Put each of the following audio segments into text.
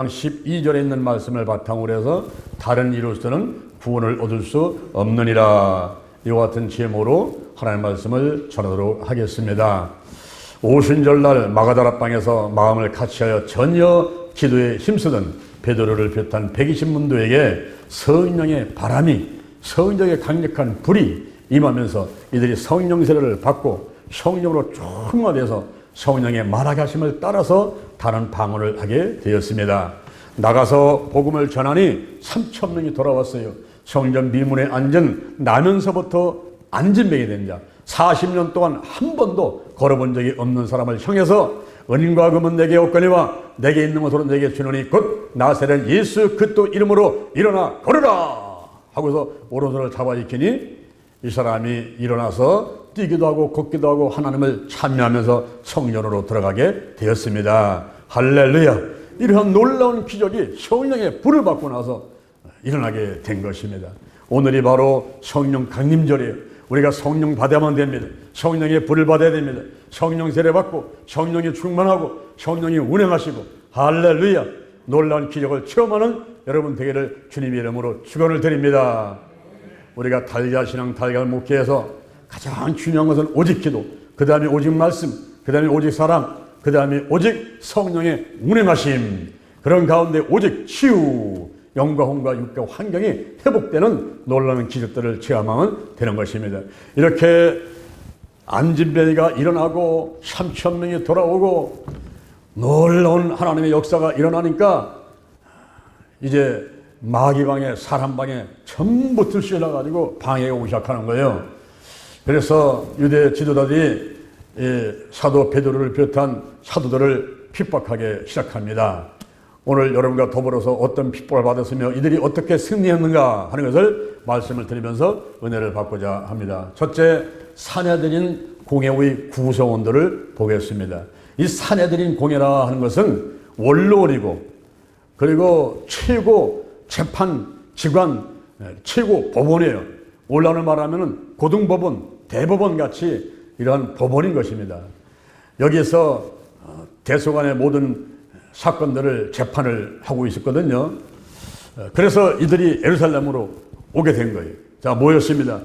12절에 있는 말씀을 바탕으로 해서 다른 이로서는 구원을 얻을 수 없느니라. 이와 같은 제목으로 하나님의 말씀을 전하도록 하겠습니다. 오순절날 마가다락방에서 마음을 같이하여 전혀 기도에 힘쓰던 베드로를 비롯한 120문도에게 성령의 바람이, 성령의 강력한 불이 임하면서 이들이 성령 세례를 받고 성령으로 충만해서 성령의 말하게 하심을 따라서 다른 방언을 하게 되었습니다. 나가서 복음을 전하니 3,000명이 돌아왔어요. 성전 미문에 앉은 나면서부터 앉은 병이 된 자, 40년 동안 한 번도 걸어본 적이 없는 사람을 향해서 은과 금은 내게 없거니와 내게 있는 것으로 내게 주노니 곧 나사렛 예수 그리스도 이름으로 일어나 걸으라 하고서 오른손을 잡아 일으키니 이 사람이 일어나서 뛰기도 하고 걷기도 하고 하나님을 찬미하면서 성전으로 들어가게 되었습니다. 할렐루야. 이러한 놀라운 기적이 성령의 불을 받고 나서 일어나게 된 것입니다. 오늘이 바로 성령 강림절이에요. 우리가 성령 받아야만 됩니다. 성령의 불을 받아야 됩니다. 성령 세례 받고 성령이 충만하고 성령이 운행하시고 할렐루야. 놀라운 기적을 체험하는 여러분 되기를 주님의 이름으로 축원을 드립니다. 우리가 달걀신앙 달걀 목회에서 가장 중요한 것은 오직 기도, 그 다음에 오직 말씀, 그 다음에 오직 사랑, 그 다음에 오직 성령의 운행하심, 그런 가운데 오직 치유, 영과 혼과 육과 환경이 회복되는 놀라운 기적들을 체험하면 되는 것입니다. 이렇게 안진병이가 일어나고 3,000명이 돌아오고 놀라운 하나님의 역사가 일어나니까 이제 마귀방에 사람방에 전부 들쑤러가지고 방해가 오기 시작하는 거예요. 그래서 유대 지도자들이 사도 베드로를 비롯한 사도들을 핍박하기 시작합니다. 오늘 여러분과 더불어서 어떤 핍박을 받았으며 이들이 어떻게 승리했는가 하는 것을 말씀을 드리면서 은혜를 받고자 합니다. 첫째, 사내들인 공회의 구성원들을 보겠습니다. 이 사내들인 공회라 하는 것은 원로원이고 그리고 최고 재판 기관, 최고 법원이에요. 원론을 말하면 고등법원, 대법원 같이 이러한 법원인 것입니다. 여기서 대소간의 모든 사건들을 재판을 하고 있었거든요. 그래서 이들이 예루살렘으로 오게 된 거예요. 자, 모였습니다.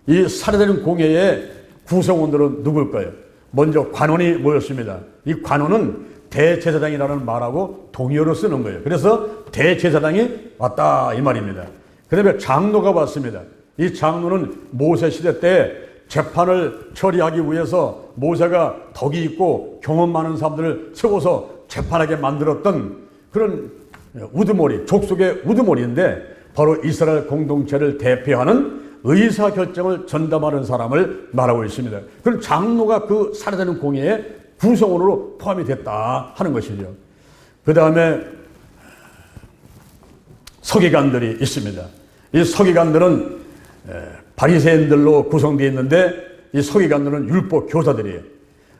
이 사례되는 공회의 구성원들은 누굴까요? 먼저 관원이 모였습니다. 이 관원은 대제사장이라는 말하고 동의어로 쓰는 거예요. 그래서 대제사장이 왔다 이 말입니다. 그 다음에 장로가 왔습니다. 이 장로는 모세 시대 때 재판을 처리하기 위해서 모세가 덕이 있고 경험 많은 사람들을 세워서 재판하게 만들었던 그런 우두머리, 족속의 우두머리인데 바로 이스라엘 공동체를 대표하는 의사결정을 전담하는 사람을 말하고 있습니다. 그럼 장로가 그 사례되는 공회의 구성원으로 포함이 됐다 하는 것이죠. 그 다음에 서기관들이 있습니다. 이 서기관들은 바리새인들로 구성되어 있는데 이 서기관들은 율법 교사들이에요.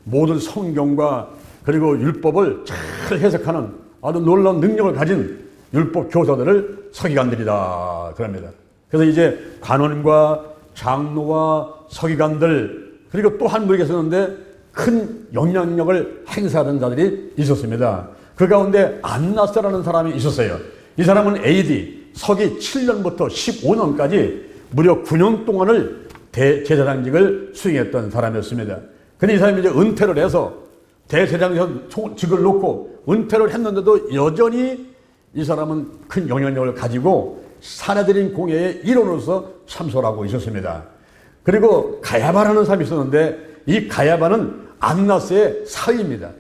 모든 성경과 그리고 율법을 잘 해석하는 아주 놀라운 능력을 가진 율법 교사들을 서기관들이다 그럽니다. 그래서 이제 관원과 장로와 서기관들 그리고 또 한 분이 계셨는데 큰 영향력을 행사하는 자들이 있었습니다. 그 가운데 안나스라는 사람이 있었어요. 이 사람은 AD 서기 7년부터 15년까지 무려 9년 동안을 대제사장직을 수행했던 사람이었습니다. 근데 이 사람이 이제 은퇴를 해서 대제사장직을 놓고 은퇴를 했는데도 여전히 이 사람은 큰 영향력을 가지고 사내들인 공회의 일원으로서 참석하고 있었습니다. 그리고 가야바라는 사람이 있었는데 이 가야바는 안나스의 사위입니다.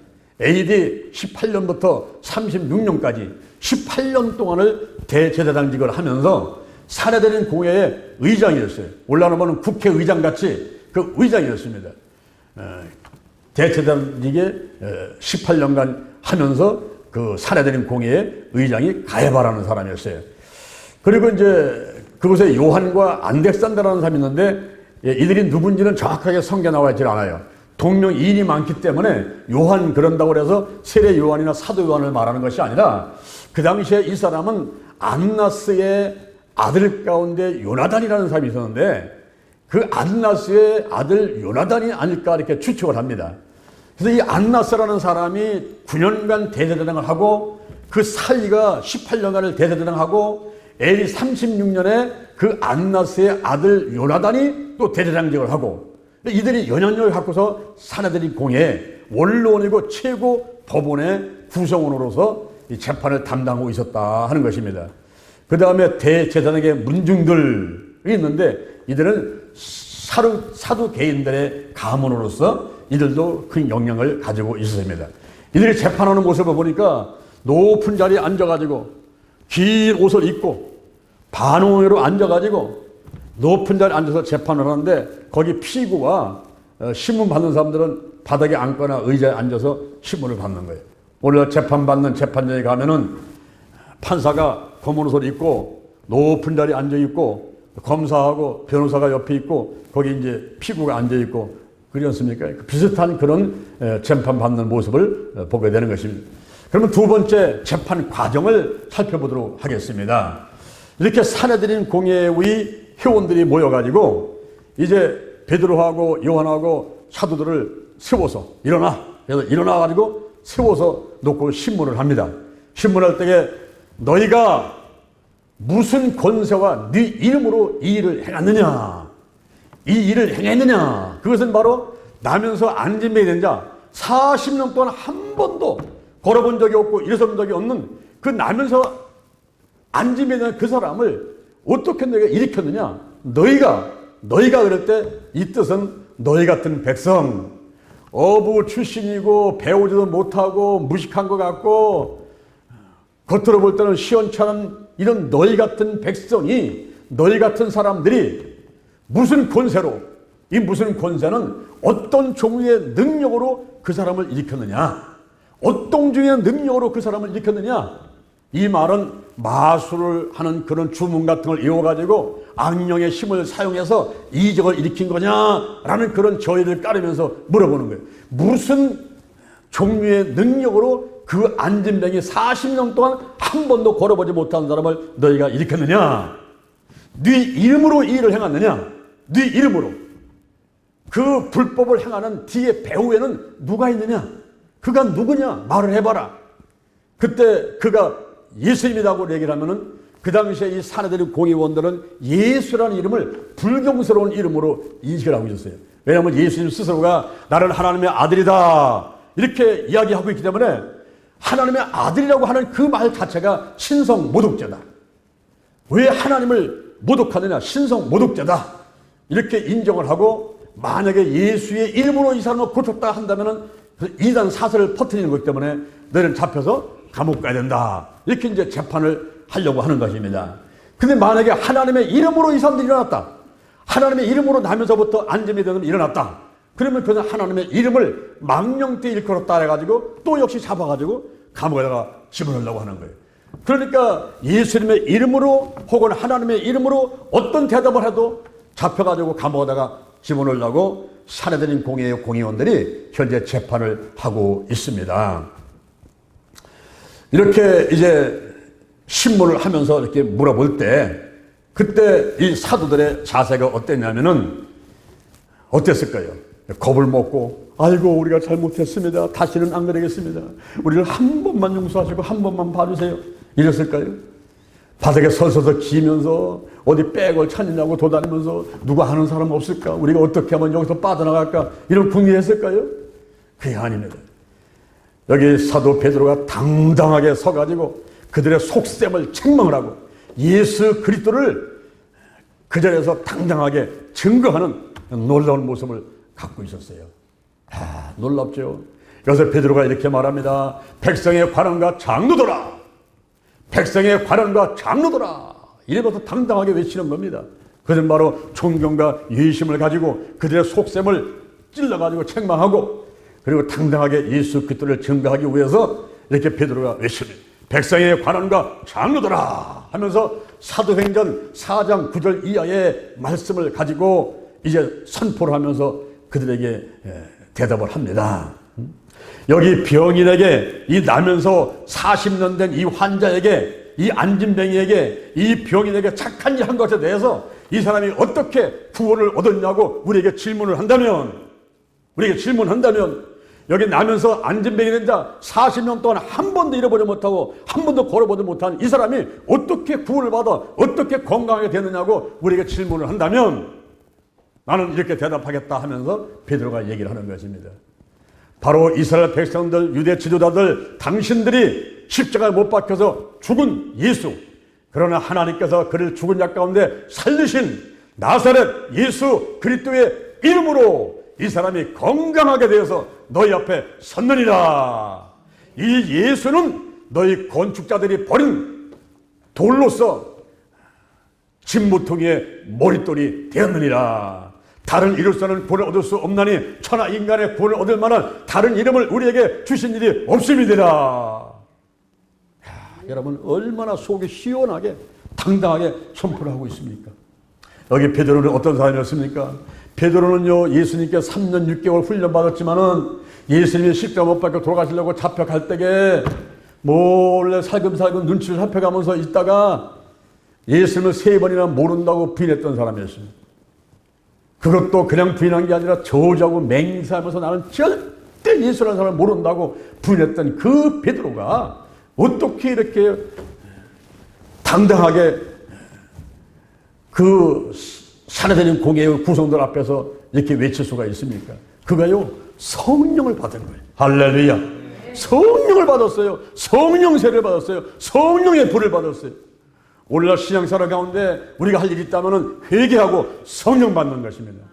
AD 18년부터 36년까지 18년 동안을 대제사장직을 하면서 사내들인 공회의 의장이었어요. 올라오면 국회의장같이 그 의장이었습니다. 대제사장직에 18년간 하면서 그 사내들인 공회의 의장이 가야바라는 사람이었어요. 그리고 이제 그곳에 요한과 안덱산더라는 사람이 있는데 이들이 누군지는 정확하게 성경에 나와 있지 않아요. 동명이인이 많기 때문에 요한 그런다고 해서 세례 요한이나 사도 요한을 말하는 것이 아니라 그 당시에 이 사람은 안나스의 아들 가운데 요나단이라는 사람이 있었는데 그 안나스의 아들 요나단이 아닐까 이렇게 추측을 합니다. 그래서 이 안나스라는 사람이 9년간 대제사장을 하고 그 사이가 18년간을 대제사장하고 엘이 36년에 그 안나스의 아들 요나단이 또 대제사장직을 하고 이들이 연연을 갖고서 사내들이 공에 원로원이고 최고 법원의 구성원으로서 이 재판을 담당하고 있었다 하는 것입니다. 그 다음에 대제사장의 문중들이 있는데 이들은 사두 개인들의 가문으로서 이들도 큰 영향을 가지고 있었습니다. 이들이 재판하는 모습을 보니까 높은 자리에 앉아가지고 긴 옷을 입고 반홍으로 앉아가지고 높은 자리에 앉아서 재판을 하는데 거기 피고와 신문 받는 사람들은 바닥에 앉거나 의자에 앉아서 신문을 받는 거예요. 오늘 재판받는 재판장에 가면은 판사가 검은 옷을 입고 높은 자리에 앉아 있고 검사하고 변호사가 옆에 있고 거기 이제 피고가 앉아 있고 그렇지 않습니까? 비슷한 그런 재판 받는 모습을 보게 되는 것입니다. 그러면 두 번째 재판 과정을 살펴보도록 하겠습니다. 이렇게 사내들인 공회의 회원들이 모여가지고 이제 베드로하고 요한하고 사도들을 세워서 일어나. 그래서 일어나가지고 세워서 놓고 신문을 합니다. 신문할 때에 너희가 무슨 권세와 네 이름으로 이 일을 행했느냐? 이 일을 행했느냐? 그것은 바로 나면서 안진뱅이 된 자 40년 동안 한 번도 걸어본 적이 없고 일어선 적이 없는 그 나면서 안진뱅이 된 그 사람을 어떻게 너희가 일으켰느냐? 너희가 그럴 때 이 뜻은 너희 같은 백성, 어부 출신이고 배우지도 못하고 무식한 것 같고 겉으로 볼 때는 시원찮은 이런 너희 같은 백성이, 너희 같은 사람들이 무슨 권세로, 이 무슨 권세는 어떤 종류의 능력으로 그 사람을 일으켰느냐? 어떤 종류의 능력으로 그 사람을 일으켰느냐? 이 말은 마술을 하는 그런 주문 같은 걸 이용해가지고 악령의 힘을 사용해서 이적을 일으킨 거냐라는 그런 저희를 까르면서 물어보는 거예요. 무슨 종류의 능력으로 그 안진뱅이 40년 동안 한 번도 걸어보지 못한 사람을 너희가 일으켰느냐? 네 이름으로 이 일을 행했느냐? 네 이름으로. 그 불법을 행하는 뒤에 배후에는 누가 있느냐? 그가 누구냐? 말을 해봐라. 그때 그가 예수님이라고 얘기를 하면은 그 당시에 이 사내들의 공의원들은 예수라는 이름을 불경스러운 이름으로 인식을 하고 있었어요. 왜냐하면 예수님 스스로가 나를 하나님의 아들이다 이렇게 이야기하고 있기 때문에 하나님의 아들이라고 하는 그 말 자체가 신성 모독죄다. 왜 하나님을 모독하느냐? 신성 모독죄다. 이렇게 인정을 하고 만약에 예수의 이름으로 이 사람을 고쳤다 한다면은 이단 사설을 퍼뜨리는 것 때문에 너희는 잡혀서 감옥 가야 된다. 이렇게 이제 재판을 하려고 하는 것입니다. 근데 만약에 하나님의 이름으로 이 사람들이 일어났다. 하나님의 이름으로 나면서부터 안전이 되면 일어났다. 그러면 그는 하나님의 이름을 망령되이 일컬었다 해가지고 또 역시 잡아가지고 감옥에다가 집어넣으려고 하는 거예요. 그러니까 예수님의 이름으로 혹은 하나님의 이름으로 어떤 대답을 해도 잡혀가지고 감옥에다가 집어넣으려고 사내들인 공회의 공의원들이 현재 재판을 하고 있습니다. 이렇게 이제 신문을 하면서 이렇게 물어볼 때 그때 이 사도들의 자세가 어땠냐면은 어땠을까요? 겁을 먹고 아이고 우리가 잘못했습니다. 다시는 안 그러겠습니다. 우리를 한 번만 용서하시고 한 번만 봐주세요. 이랬을까요? 바닥에 서서 기면서 어디 백을 찾느냐고 도다니면서 누가 아는 사람 없을까? 우리가 어떻게 하면 여기서 빠져나갈까? 이런 궁리했을까요? 그게 아닙니다. 여기 사도 베드로가 당당하게 서가지고 그들의 속셈을 책망을 하고 예수 그리스도를 그 자리에서 당당하게 증거하는 놀라운 모습을 갖고 있었어요. 놀랍죠. 여기서 베드로가 이렇게 말합니다. 백성의 관원과 장로들아, 백성의 관원과 장로들아, 이래부터 당당하게 외치는 겁니다. 그들은 바로 존경과 예심을 가지고 그들의 속셈을 찔러가지고 책망하고 그리고 당당하게 예수 그리스도를 증거하기 위해서 이렇게 베드로가 외칩니다. 백성의 관원과 장로들아 하면서 사도행전 4장 9절 이하의 말씀을 가지고 이제 선포를 하면서 그들에게 대답을 합니다. 여기 병인에게, 이 나면서 40년 된 이 환자에게, 이 안진뱅이에게, 이 병인에게 착한 일 한 것에 대해서 이 사람이 어떻게 구원을 얻었냐고 우리에게 질문한다면 여기 나면서 안진뱅이 된 자 40년 동안 한 번도 잃어보지 못하고 한 번도 걸어보지 못한 이 사람이 어떻게 구원을 받아 어떻게 건강하게 되느냐고 우리에게 질문을 한다면 나는 이렇게 대답하겠다 하면서 베드로가 얘기를 하는 것입니다. 바로 이스라엘 백성들, 유대 지도자들, 당신들이 십자가에 못 박혀서 죽은 예수, 그러나 하나님께서 그를 죽은 자 가운데 살리신 나사렛 예수 그리스도의 이름으로 이 사람이 건강하게 되어서 너희 앞에 섰느니라. 이 예수는 너희 건축자들이 버린 돌로서 진무통의 머릿돌이 되었느니라. 다른 이로서는 구원을 얻을 수 없나니 천하 인간의 구원을 얻을 만한 다른 이름을 우리에게 주신 일이 없음이니라. 여러분 얼마나 속이 시원하게 당당하게 선포를 하고 있습니까? 여기 베드로는 어떤 사람이었습니까? 베드로는요, 예수님께 3년 6개월 훈련받았지만은 예수님이 십자가 못 박혀 돌아가시려고 잡혀갈 때에 몰래 살금살금 눈치를 살펴가면서 있다가 예수님을 3번이나 모른다고 부인했던 사람이었습니다. 그것도 그냥 부인한 게 아니라 저주하고 맹세하면서 나는 절대 예수라는 사람을 모른다고 부인했던 그 베드로가 어떻게 이렇게 당당하게 그 사내들인 공예의 구성들 앞에서 이렇게 외칠 수가 있습니까? 그가요, 성령을 받은 거예요. 할렐루야. 성령을 받았어요. 성령 세례를 받았어요. 성령의 불을 받았어요. 오늘날 신앙생활 가운데 우리가 할 일이 있다면 회개하고 성령 받는 것입니다.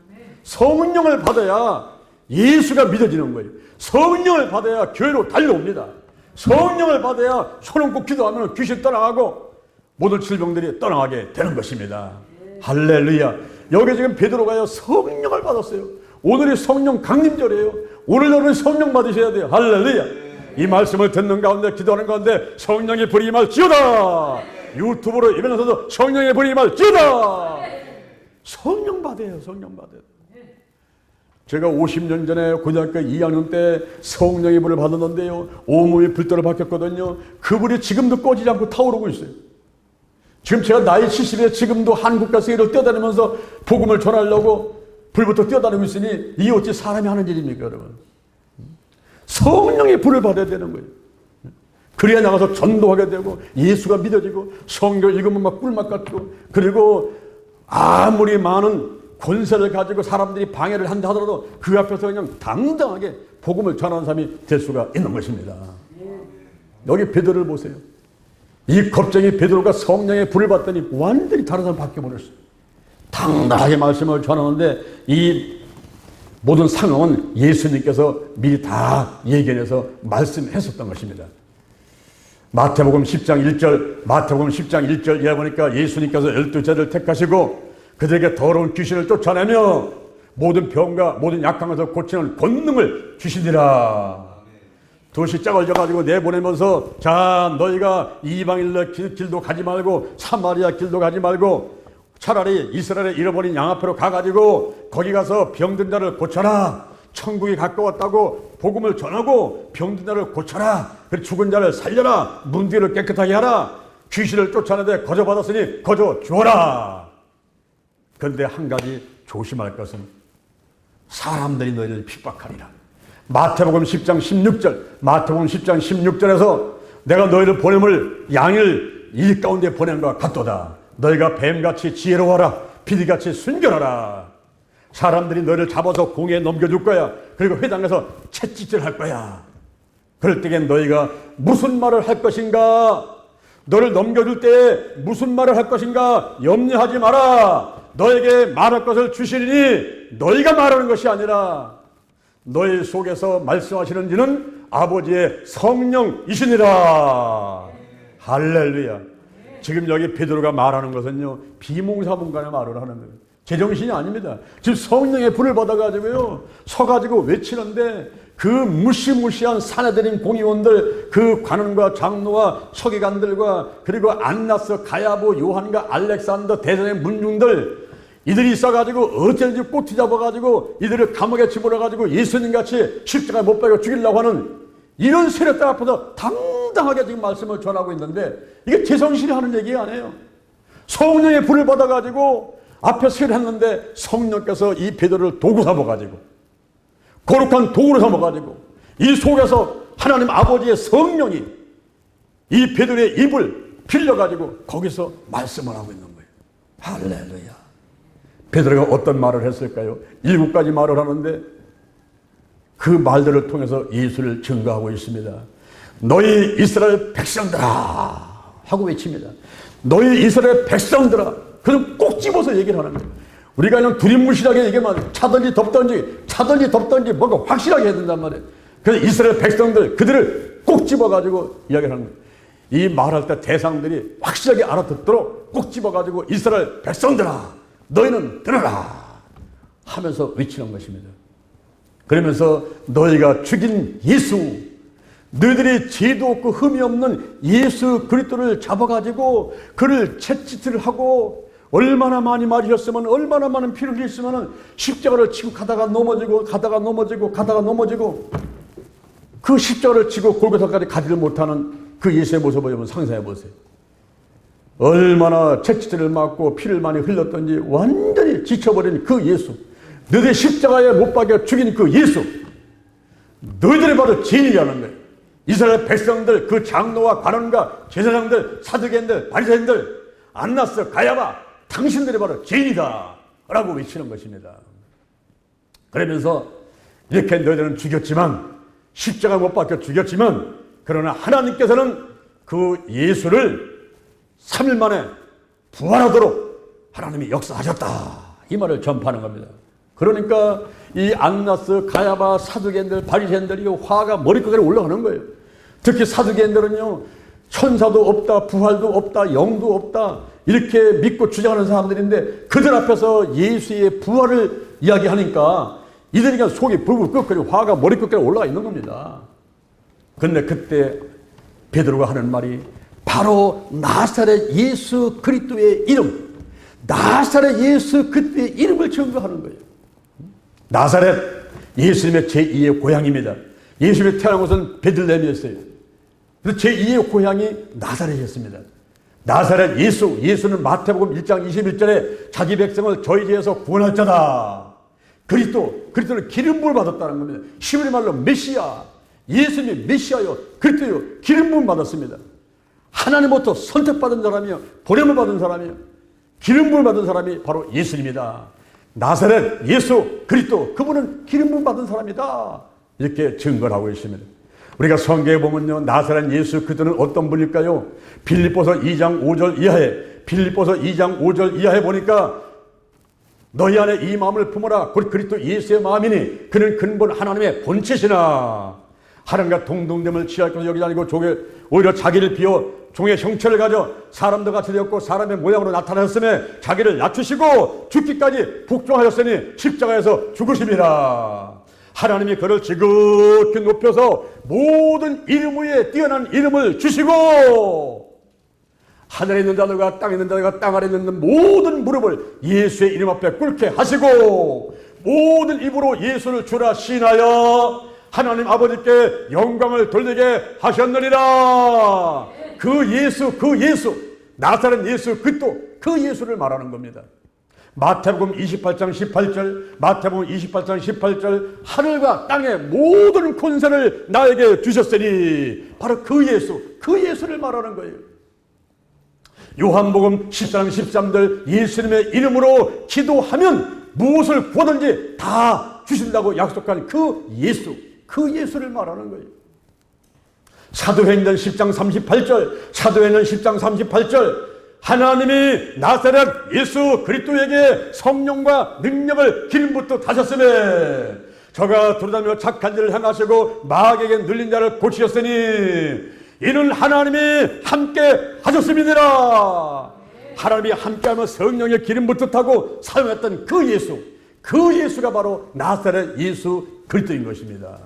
성령을 받아야 예수가 믿어지는 거예요. 성령을 받아야 교회로 달려옵니다. 성령을 받아야 손 얹고 기도하면 귀신 떠나가고 모든 질병들이 떠나가게 되는 것입니다. 할렐루야. 여기 지금 베드로가요, 성령을 받았어요. 오늘이 성령 강림절이에요. 오늘 여러분 성령 받으셔야 돼요. 할렐루야. 이 말씀을 듣는 가운데 기도하는 가운데 성령의 불이 임할지어다. 유튜브로 이면서도 성령의 불이 임할지어다. 성령 받아요. 성령 받아요. 제가 50년 전에 고등학교 2학년 때 성령의 불을 받았는데요, 온몸이 불도를 박혔거든요. 그 불이 지금도 꺼지지 않고 타오르고 있어요. 지금 제가 나이 70에 지금도 한국과 세계를 뛰어다니면서 복음을 전하려고 불부터 뛰어다니고 있으니 이게 어찌 사람이 하는 일입니까, 여러분? 성령의 불을 받아야 되는 거예요. 그래야 나가서 전도하게 되고 예수가 믿어지고 성경 읽으면 막 꿀맛 같고, 그리고 아무리 많은 권세를 가지고 사람들이 방해를 한다 하더라도 그 앞에서 그냥 당당하게 복음을 전하는 사람이 될 수가 있는 것입니다. 여기 베드로를 보세요. 이 겁쟁이 베드로가 성령의 불을 받더니 완전히 다른 사람 바뀌어버렸어요. 당당하게 말씀을 전하는데 이 모든 상황은 예수님께서 미리 다 예견해서 말씀했었던 것입니다. 마태복음 10장 1절 예 보니까 예수님께서 12제자를 택하시고 그들에게 더러운 귀신을 쫓아내며 모든 병과 모든 약한 것을 고치는 권능을 주시니라. 도시 짝을 져가지고 내보내면서 자, 너희가 이방인의 길도 가지 말고 사마리아 길도 가지 말고 차라리 이스라엘에 잃어버린 양 앞으로 가가지고 거기 가서 병든 자를 고쳐라. 천국이 가까웠다고 복음을 전하고 병든 자를 고쳐라. 그리고 죽은 자를 살려라. 문들을 깨끗하게 하라. 귀신을 쫓아내되 거저받았으니 거저 주어라. 그런데 한 가지 조심할 것은 사람들이 너희를 핍박하리라. 마태복음 10장 16절에서 내가 너희를 보냄을 양을 일 가운데 보낸 것 같도다. 너희가 뱀같이 지혜로워라. 비리같이 순결하라. 사람들이 너희를 잡아서 공에 넘겨줄 거야. 그리고 회당에서 채찍질 할 거야. 그럴 때엔 너희가 무슨 말을 할 것인가? 너를 넘겨줄 때 무슨 말을 할 것인가? 염려하지 마라. 너에게 말할 것을 주시리니 너희가 말하는 것이 아니라 너희 속에서 말씀하시는 이는 아버지의 성령이시니라. 할렐루야. 지금 여기 베드로가 말하는 것은요, 비몽사몽간에 말을 하는 거예요. 제정신이 아닙니다. 지금 성령의 불을 받아가지고요, 서가지고 외치는데 그 무시무시한 사내들인 공의원들, 그 관원과 장로와 서기관들과 그리고 안나스, 가야부, 요한과 알렉산더 대전의 문중들, 이들이 있어가지고 어쩐지 꼬투리 잡아가지고 이들을 감옥에 집어넣어가지고 예수님같이 십자가에 못 박여 죽이려고 하는 이런 세력들 앞에서 당당하게 지금 말씀을 전하고 있는데 이게 제정신이 하는 얘기 아니에요. 성령의 불을 받아가지고 앞에 세례했는데 성령께서 이 베드로를 도구 삼아가지고 거룩한 도구로 삼아가지고 이 속에서 하나님 아버지의 성령이 이 베드로의 입을 빌려가지고 거기서 말씀을 하고 있는 거예요. 할렐루야. 베드로가 어떤 말을 했을까요? 7가지 말을 하는데 그 말들을 통해서 예수를 증거하고 있습니다. 너희 이스라엘 백성들아 하고 외칩니다. 너희 이스라엘 백성들아. 그럼 꼭 집어서 얘기를 하는 거예요. 우리가 그냥 두리뭉실하게 얘기하면 차든지 덥든지 뭔가 확실하게 해야 된단 말이에요. 그래서 이스라엘 백성들 그들을 꼭 집어가지고 이야기를 하는 거예요. 이 말할 때 대상들이 확실하게 알아듣도록 꼭 집어가지고 이스라엘 백성들아 너희는 들어라 하면서 외치는 것입니다. 그러면서 너희가 죽인 예수, 너희들이 죄도 없고 흠이 없는 예수 그리스도를 잡아가지고 그를 채찍질을 하고 얼마나 많이 맞으셨으면 얼마나 많은 피를 흘렸으면 십자가를 치고 가다가 넘어지고 그 십자가를 치고 골고사까지 가지를 못하는 그 예수의 모습을 여러분 상상해 보세요. 얼마나 채찍질을 맞고 피를 많이 흘렸던지 완전히 지쳐버린 그 예수, 너희들 십자가에 못 박여 죽인 그 예수, 너희들이 바로 죄인이라는 거예요. 이스라엘 백성들, 그 장로와 관원과 제사장들, 사두개인들, 바리새인들, 안나스, 가야바, 당신들이 바로 죄인이다 라고 외치는 것입니다. 그러면서 이렇게 너희들은 죽였지만, 십자가 못 박혀 죽였지만, 그러나 하나님께서는 그 예수를 3일 만에 부활하도록 하나님이 역사하셨다 이 말을 전파하는 겁니다. 그러니까 이 안나스, 가야바, 사두개인들, 바리새인들이 화가 머리끝까지 올라가는 거예요. 특히 사두개인들은요, 천사도 없다, 부활도 없다, 영도 없다 이렇게 믿고 주장하는 사람들인데 그들 앞에서 예수의 부활을 이야기하니까 이들이 그냥 속이 불불 끓고 화가 머리끝까지 올라가 있는 겁니다. 그런데 그때 베드로가 하는 말이 바로 나사렛 예수 그리스도의 이름, 나사렛 예수 그리스도의 이름을 증거하는 거예요. 나사렛, 예수님의 제2의 고향입니다. 예수님이 태어난 곳은 베들레헴이었어요. 그래서 제2의 고향이 나사렛이었습니다. 나사렛 예수, 예수는 마태복음 1장 21절에 자기 백성을 저희 죄에서 구원할 자다. 그리스도는 기름 부음을 받았다는 겁니다. 히브리 말로 메시아, 예수님이 메시아요, 그리스도요, 기름 부음 받았습니다. 하나님부터 선택받은 사람이요, 보냄을 받은 사람이요, 기름 부음을 받은 사람이 바로 예수님이다. 나사렛 예수 그리스도, 그분은 기름 부음 받은 사람이다. 이렇게 증거를 하고 있습니다. 우리가 성경에 보면요, 나사렛 예수 그리스도는 어떤 분일까요? 빌립보서 2장 5절 이하에 보니까 너희 안에 이 마음을 품어라. 곧 그리스도 예수의 마음이니 그는 근본 하나님의 본체시나. 하나님과 동등됨을 취할 것을 여기지 아니고 오히려 자기를 비워 종의 형체를 가져 사람들 같이 되었고 사람의 모양으로 나타나셨으며 자기를 낮추시고 죽기까지 복종하셨으니 십자가에서 죽으심이라. 하나님이 그를 지극히 높여서 모든 이름 위에 뛰어난 이름을 주시고 하늘에 있는 자들과 땅에 있는 자들과 땅 아래 있는 모든 무릎을 예수의 이름 앞에 꿇게 하시고 모든 입으로 예수를 주라 시인하여 하나님 아버지께 영광을 돌리게 하셨느니라. 그 예수, 나사렛 예수 그리스도, 그 예수를 말하는 겁니다. 마태복음 28장 18절 하늘과 땅의 모든 권세를 나에게 주셨으니 바로 그 예수를 말하는 거예요. 요한복음 14장 13절 예수님의 이름으로 기도하면 무엇을 구하든지 다 주신다고 약속한 그 예수를 말하는 거예요. 사도행전 10장 38절 하나님이 나사렛 예수 그리스도에게 성령과 능력을 기름부터 다셨으며 저가 돌아다니며 착한 일을 행하시고 마귀에게 눌린 자를 고치셨으니 이는 하나님이 함께 하셨음이니라. 하나님이 함께하며 성령의 기름부터 타고 사용했던 그 예수가 바로 나사렛 예수 그리스도인 것입니다.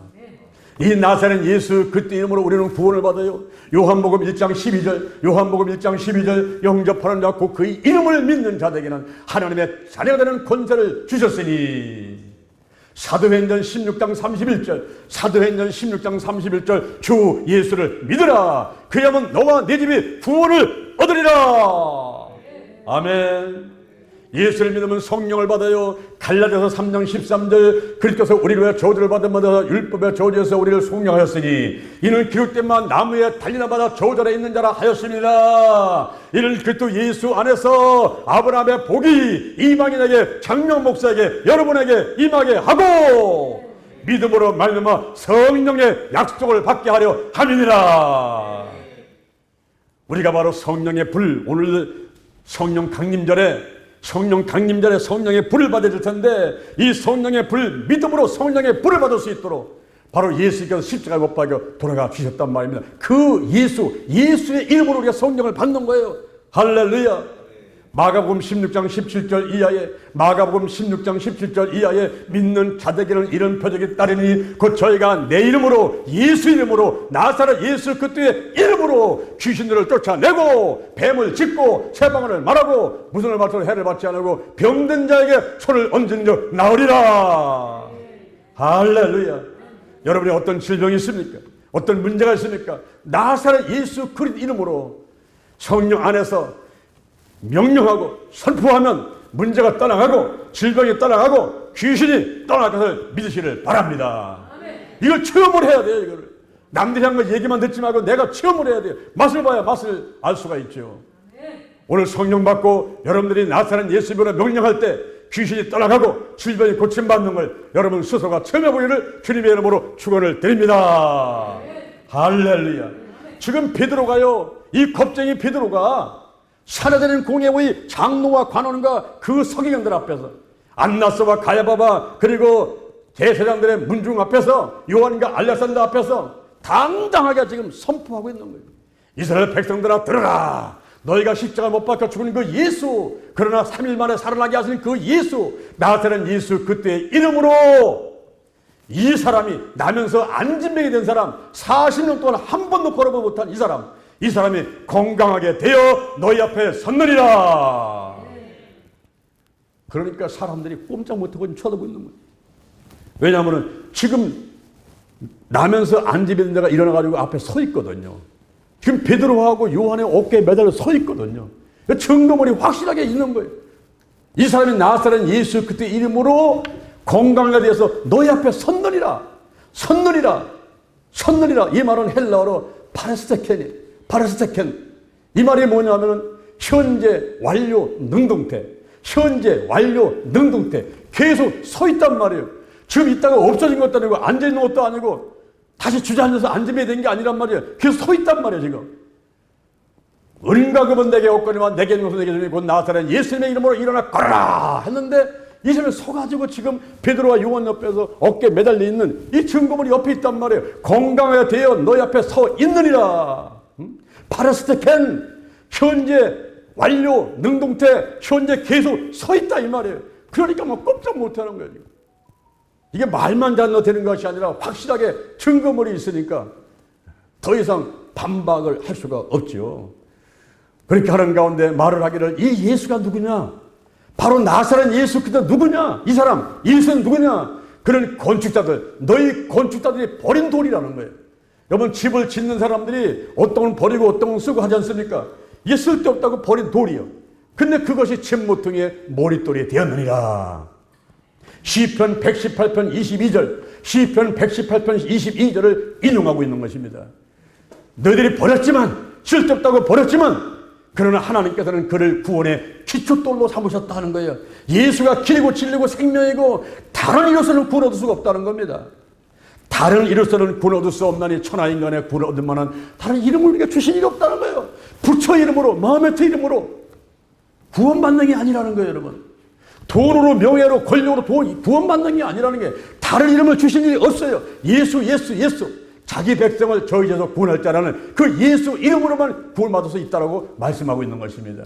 이 나사렛 예수 그리스도 이름으로 우리는 구원을 받아요. 요한복음 1장 12절 영접하는 자 곧 그의 이름을 믿는 자들에게는 하나님의 자녀가 되는 권세를 주셨으니 사도행전 16장 31절 주 예수를 믿으라. 그리하면 너와 네 집이 구원을 얻으리라. 아멘. 예수를 믿으면 성령을 받아요. 갈라디아서 3장 13절 그리스도께서 우리를 위해 저주를 받음마다 율법의 저주에서 우리를 속량하였으니 이는 기록된만 나무에 달리나 받아 저절에 있는 자라 하였습니다. 이는 그리스도 예수 안에서 아브라함의 복이 이방인에게 장명 목사에게 여러분에게 임하게 하고 믿음으로 말미암아 성령의 약속을 받게 하려 함이니라. 우리가 바로 성령의 불, 오늘 성령 강림절에 성령의 불을 받을 텐데 이 성령의 불, 믿음으로 성령의 불을 받을 수 있도록 바로 예수께서 십자가에 못 박혀 돌아가 주셨단 말입니다. 그 예수의 이름으로 우리가 성령을 받는 거예요. 할렐루야. 마가복음 16장 17절 이하에 믿는 자들에게는 이런 표적이 따르니 곧 저희가 내 이름으로 예수 이름으로 나사렛 예수 그리스도의 이름으로 귀신들을 쫓아내고 뱀을 짚고 세방언을 말하고 무선을 맞춰 해를 받지 않고 병든 자에게 손을 얹은 적 나으리라. 할렐루야. 여러분이 어떤 질병이 있습니까? 어떤 문제가 있습니까? 나사렛 예수 그리스도 이름으로 성령 안에서 명령하고 선포하면 문제가 떠나가고 질병이 떠나가고 귀신이 떠나갈 것을 믿으시를 바랍니다. 이걸 체험을 해야 돼요. 이거를 남들이 한 거 얘기만 듣지 말고 내가 체험을 해야 돼요. 맛을 봐야 맛을 알 수가 있죠. 오늘 성령 받고 여러분들이 나사렛 예수 이름으로 명령할 때 귀신이 떠나가고 질병이 고침받는 걸 여러분 스스로가 체험해 보기를 주님의 이름으로 축원을 드립니다. 할렐루야. 지금 베드로가요, 이 겁쟁이 베드로가 살아되는 공예의 장로와 관원과 그 서기관들 앞에서 안나스와 가야바바 그리고 대제사장들의 문중 앞에서 요한과 알렉산더 앞에서 당당하게 지금 선포하고 있는 거예요. 이스라엘 백성들아 들으라. 너희가 십자가 못 박혀 죽은 그 예수, 그러나 3일 만에 살아나게 하신 그 예수, 나사렛 예수 그때의 이름으로 이 사람이 나면서 안진병이 된 사람, 40년 동안 한 번도 걸어보지 못한 이 사람이 건강하게 되어 너희 앞에 섰느니라. 그러니까 사람들이 꼼짝 못하고 쳐다보고 있는 거예요. 왜냐하면 지금 나면서 안진병 자가 일어나가지고 앞에 서 있거든요. 지금 베드로하고 요한의 어깨에 매달려 서 있거든요. 증거물이 확실하게 있는 거예요. 이 사람이 나사렛 예수 그때 이름으로 건강하게 되어서 너희 앞에 섰느니라. 이 말은 헬라어로 파레스테켄. 이 말이 뭐냐면 현재 완료 능동태. 계속 서 있단 말이에요. 지금 있다가 없어진 것도 아니고 앉아있는 것도 아니고 다시 주저앉아서 앉으면 된 게 아니란 말이에요. 계속 서 있단 말이에요. 지금 은과 금은 내게 없거니와 내게 있는 것은 내게 주니 곧 나사렛 예수님의 이름으로 일어나 걸어라 했는데 이 사람이 서가지고 지금 베드로와 요한 옆에서 어깨에 매달려 있는 이 증거물이 옆에 있단 말이에요. 건강하게 되어 너희 앞에 서 있느니라. 파레스테켄, 현재 완료 능동태, 현재 계속 서 있다 이 말이에요. 그러니까 뭐 꼼짝 못하는 거예요. 이게 말만 잘못되는 것이 아니라 확실하게 증거물이 있으니까 더 이상 반박을 할 수가 없죠. 그렇게 하는 가운데 말을 하기를 이 예수가 누구냐? 바로 나사렛 예수 그리스도 누구냐? 이 사람 예수는 누구냐? 그런 건축자들, 너희 건축자들이 버린 돌이라는 거예요. 여러분 집을 짓는 사람들이 어떤 건 버리고 어떤 건 쓰고 하지 않습니까? 이게 쓸데없다고 버린 돌이요. 근데 그것이 진모퉁이의 머릿돌이 되었느니라. 시편 118편 22절을 인용하고 있는 것입니다. 너희들이 버렸지만 쓸데없다고 버렸지만 그러나 하나님께서는 그를 구원의 기초돌로 삼으셨다 하는 거예요. 예수가 길이고 진리고 생명이고 다른 이로서는 구원 얻을 수가 없다는 겁니다. 다른 이로서는 구원 얻을 수 없나니 천하인간의 구원 얻을 만한 다른 이름을 우리가 주신 일이 없다는 거예요. 부처 이름으로 마음의 트 이름으로 구원받는 게 아니라는 거예요. 여러분 돈으로 명예로 권력으로 구원받는 게 아니라는 게 다른 이름을 주신 일이 없어요. 예수 자기 백성을 저희 죄에서 구원할 자라는 그 예수 이름으로만 구원받을 수 있다고 말씀하고 있는 것입니다.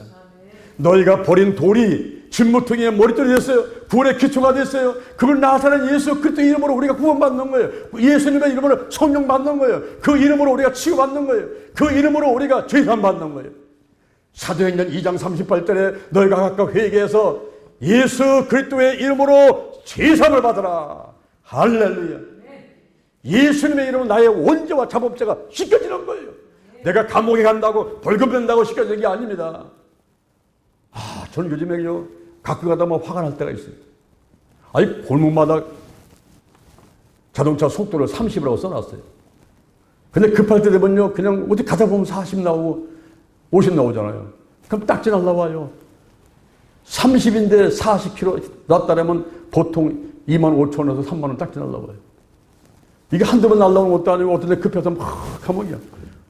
너희가 버린 돌이 진모퉁이의 머릿돌이 됐어요. 구원의 기초가 됐어요. 그걸 나사렛 예수 그리스도 이름으로 우리가 구원받는 거예요. 예수님의 이름으로 성령 받는 거예요. 그 이름으로 우리가 치유받는 거예요. 그 이름으로 우리가 죄산 받는 거예요. 사도행전 2장 38절에 너희가 각각 회개해서 예수 그리스도의 이름으로 죄산을 받으라. 할렐루야. 예수님의 이름은 나의 원죄와 자범죄가 씻겨지는 거예요. 내가 감옥에 간다고 벌금 낸다고 씻겨지는 게 아닙니다. 저는 요즘에요 가끔 가다 뭐 화가 날 때가 있어요. 아니, 골목마다 자동차 속도를 30이라고 써놨어요. 근데 급할 때 되면요, 그냥 어디 가다 보면 40 나오고 50 나오잖아요. 그럼 딱 지나 나와요. 30인데 40km 났다라면 보통 25,000원에서 3만 원 딱 지나 나와요. 이게 한두 번 날라오는 것도 아니고 어떤 데 급해서 막 하면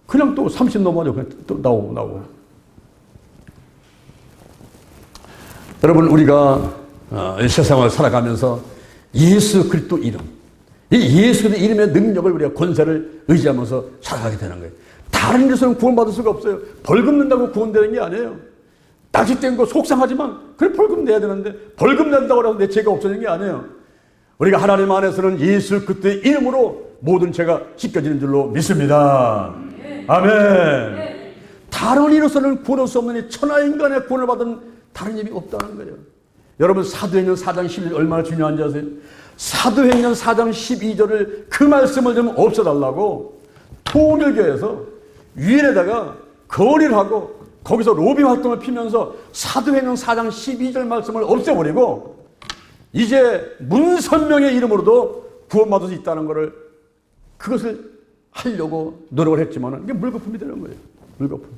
그냥 또 30 넘어가죠. 그냥 또 나오고. 여러분, 우리가 이 세상을 살아가면서 예수 그리스도 이름, 이 예수 그리스도 이름의 능력을 우리가 권세를 의지하면서 살아가게 되는 거예요. 다른 일에서는 구원받을 수가 없어요. 벌금 낸다고 구원되는 게 아니에요. 낚싯된 거 속상하지만 그래 벌금 내야 되는데 벌금 낸다고 해서 내 죄가 없어지는 게 아니에요. 우리가 하나님 안에서는 예수 그리스도의 이름으로 모든 죄가 씻겨지는 줄로 믿습니다. 아멘. 다른 이로서는 구원할 수 없는 이 천하인간의 구원을 받은 다른 힘이 없다는 거예요. 여러분, 사도행전 4장 11절 얼마나 중요한지 아세요? 사도행전 4장 12절을 그 말씀을 좀 없애달라고 통일교에서 위에다가 거리를 하고 거기서 로비 활동을 피면서 사도행전 4장 12절 말씀을 없애버리고 이제 문선명의 이름으로도 구원받을 수 있다는 것을 그것을 하려고 노력을 했지만 이게 물거품이 되는 거예요. 물거품.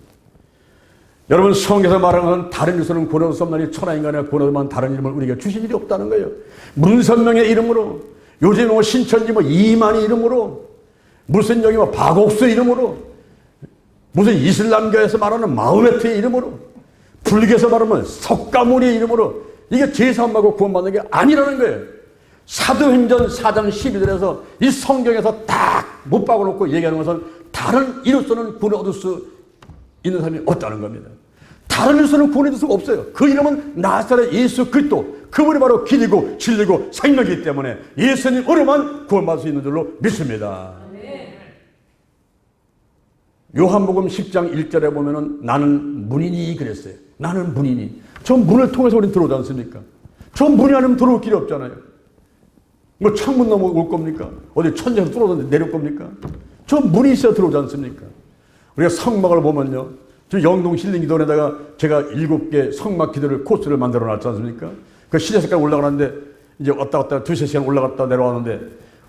여러분, 성경에서 말하는 것은 다른 이로서는 구원할 수 없나니 천하인간의 구원하만 다른 이름을 우리에게 주신 일이 없다는 거예요. 문선명의 이름으로, 요즘 뭐 신천지 뭐 이만희 이름으로, 무슨 여기 뭐 박옥수 이름으로, 무슨 이슬람교에서 말하는 마흐메트의 이름으로, 불교에서 말하면 석가모니의 이름으로 이게 제사함하고 구원받는 게 아니라는 거예요. 사도행전 4장 12절에서 이 성경에서 딱 못 박아놓고 얘기하는 것은 다른 이로서는 구원을 얻을 수 있는 사람이 없다는 겁니다. 다른 이로서는 구원을 얻을 수가 없어요. 그 이름은 나사렛 예수 그리스도, 그분이 바로 길이고 진리고 생명이기 때문에 예수님으로만 구원받을 수 있는 줄로 믿습니다. 요한복음 10장 1절에 보면은 나는 문이니 그랬어요. 나는 문이니. 저 문을 통해서 우리는 들어오지 않습니까? 저 문이 아니면 들어올 길이 없잖아요. 뭐 창문 넘어올 겁니까? 어디 천장에서 뚫어서 내려올 겁니까? 저 문이 있어야 들어오지 않습니까? 우리가 성막을 보면요, 저 영동 힐링 기도원에다가 제가 7개 성막 기도를 코스를 만들어 놨지 않습니까? 그 시내색깔 올라가는데 이제 왔다 갔다 2-3시간 올라갔다 내려왔는데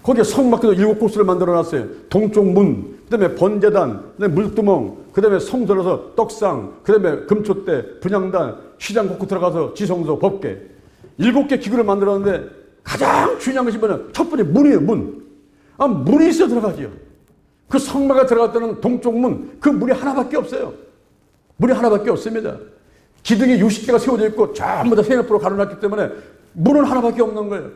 거기에 성막 기도 7코스를 만들어 놨어요. 동쪽 문, 그 다음에 번제단, 그 다음에 물두멍, 그 다음에 성전에서 떡상, 그 다음에 금초대, 분향단, 시장 곳곳 들어가서 지성소, 법계 7개 기구를 만들었는데 가장 중요한 것이 뭐냐? 첫 번째 문이에요. 문. 문이 있어야 들어가지요. 그 성막에 들어갈 때는 동쪽 문, 그 문이 하나밖에 없어요. 문이 하나밖에 없습니다. 기둥이 60개가 세워져 있고 전부 다 세네프로 가려놨기 때문에 문은 하나밖에 없는 거예요.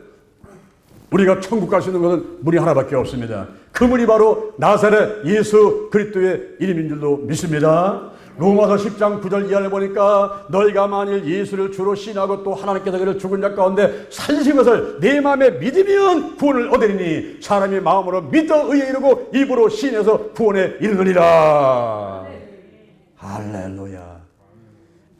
우리가 천국 갈 수 있는 것은 문이 하나밖에 없습니다. 그 문이 바로 나사렛 예수 그리스도의 이름인 줄로 믿습니다. 로마서 10장 9절 이하를 보니까 너희가 만일 예수를 주로 신하고 또 하나님께서 그를 죽은 자 가운데 살리신 것을 내 마음에 믿으면 구원을 얻으리니 사람이 마음으로 믿어 의에 이르고 입으로 신해서 구원에 이르느니라. 할렐루야.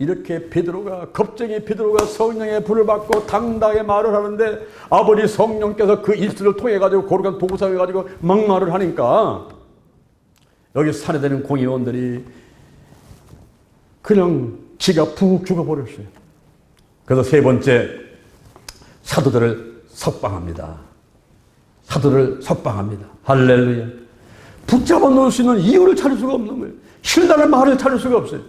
이렇게 베드로가, 겁쟁이 베드로가 성령의 불을 받고 당당하게 말을 하는데 아버지 성령께서 그 일수를 통해 가지고 거룩한 도구사해 가지고 막 말을 하니까 여기 살해되는 공의원들이 그냥 지가 푹 죽어버렸어요. 그래서 세 번째, 사도들을 석방합니다. 사도를 석방합니다. 할렐루야. 붙잡아 놓을 수 있는 이유를 찾을 수가 없는 거예요. 실다는 말을 찾을 수가 없어요.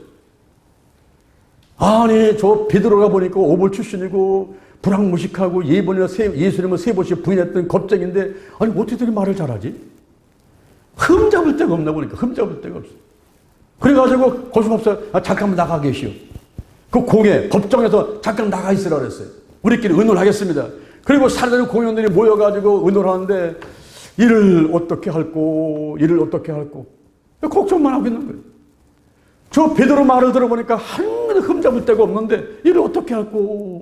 아니, 저 베드로가 보니까 오볼 출신이고 불황무식하고 예수님을 세 번씩 부인했던 겁쟁인데 아니 어떻게 저렇게 말을 잘하지? 흠잡을 데가 없나 보니까 흠잡을 데가 없어요. 그래가지고 고수법사 잠깐만 나가 계시오. 그 공회 법정에서 잠깐 나가 있으라 그랬어요. 우리끼리 의논을 하겠습니다. 그리고 살아있는 공연들이 모여가지고 의논을 하는데 이를 어떻게 할꼬 걱정만 하고 있는 거예요. 저 베드로 말을 들어보니까 한 흠잡을 데가 없는데 이를 어떻게 할꼬.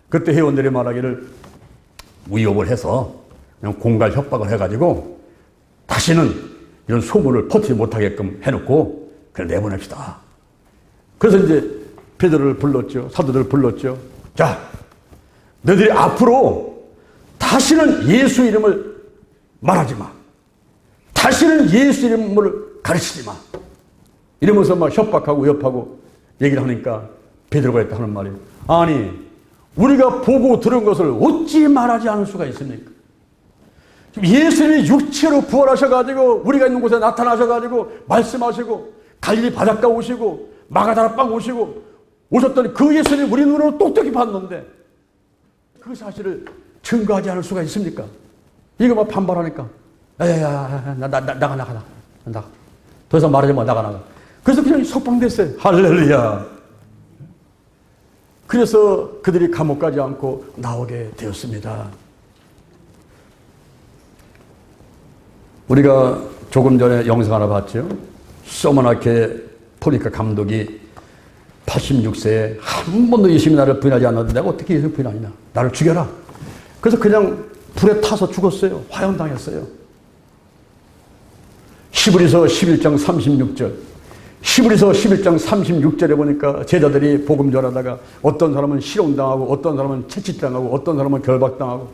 그때 회원들이 말하기를 위협을 해서 그냥 공갈 협박을 해가지고 다시는 이런 소문을 퍼뜨리지 못하게끔 해놓고 그냥 내보냅시다. 그래서 이제 베드로를 불렀죠. 사도들을 불렀죠. 자, 너희들이 앞으로 다시는 예수 이름을 말하지 마. 다시는 예수 이름을 가르치지 마. 이러면서 막 협박하고 위협하고 얘기를 하니까 베드로가 했다 하는 말이 아니, 우리가 보고 들은 것을 어찌 말하지 않을 수가 있습니까? 예수님이 육체로 부활하셔가지고 우리가 있는 곳에 나타나셔가지고 말씀하시고 갈릴리 바닷가 오시고 마가다라 빵 오시고 오셨더니 그 예수님 우리 눈으로 똑똑히 봤는데 그 사실을 증거하지 않을 수가 있습니까? 이거 막 반발하니까 야야야 나가 더 이상 말하지 마 나가 그래서 그냥 석방됐어요. 할렐루야. 그래서 그들이 감옥 가지 않고 나오게 되었습니다. 우리가 조금 전에 영상 하나 봤죠. 서머나케 포니카 감독이 86세에 한 번도 예수님이 나를 부인하지 않았는데 내가 어떻게 예수님을 부인하냐. 나를 죽여라. 그래서 그냥 불에 타서 죽었어요. 화형당했어요. 히브리서 11장 36절. 히브리서 11장 36절에 보니까 제자들이 복음 전하다가 어떤 사람은 실형당하고 어떤 사람은 채찍당하고 어떤 사람은 결박당하고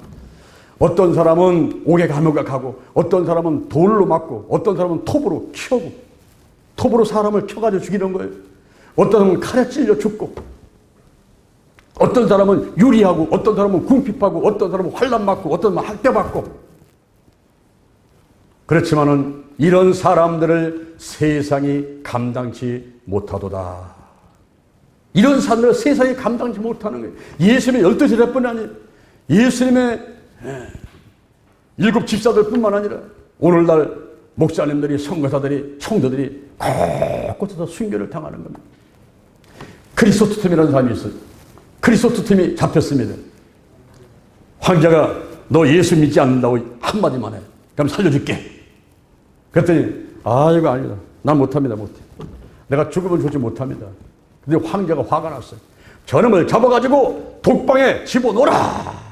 어떤 사람은 옥에 감옥에 가고 어떤 사람은 돌로 맞고 어떤 사람은 톱으로 쳐고 톱으로 사람을 쳐가지고 죽이는 거예요. 어떤 사람은 칼에 찔려 죽고 어떤 사람은 유리하고 어떤 사람은 궁핍하고 어떤 사람은 환난 맞고 어떤 사람은 학대받고 그렇지만은 이런 사람들을 세상이 감당치 못하도다. 이런 사람들을 세상이 감당치 못하는 거예요. 예수님의 12제자뿐 아니에요. 예수님의 7 집사들뿐만 아니라 오늘날 목사님들이 선교사들이 총도들이 곳곳에서 순교를 당하는 겁니다. 크리소스톰이라는 사람이 있어요. 크리소스톰이 잡혔습니다. 황제가 너 예수 믿지 않는다고 한마디만 해. 그럼 살려줄게. 그랬더니 이거 아니다. 난 못합니다. 못해. 내가 죽으면 좋지 못합니다. 근데 황제가 화가 났어요. 저놈을 잡아가지고 독방에 집어넣어라.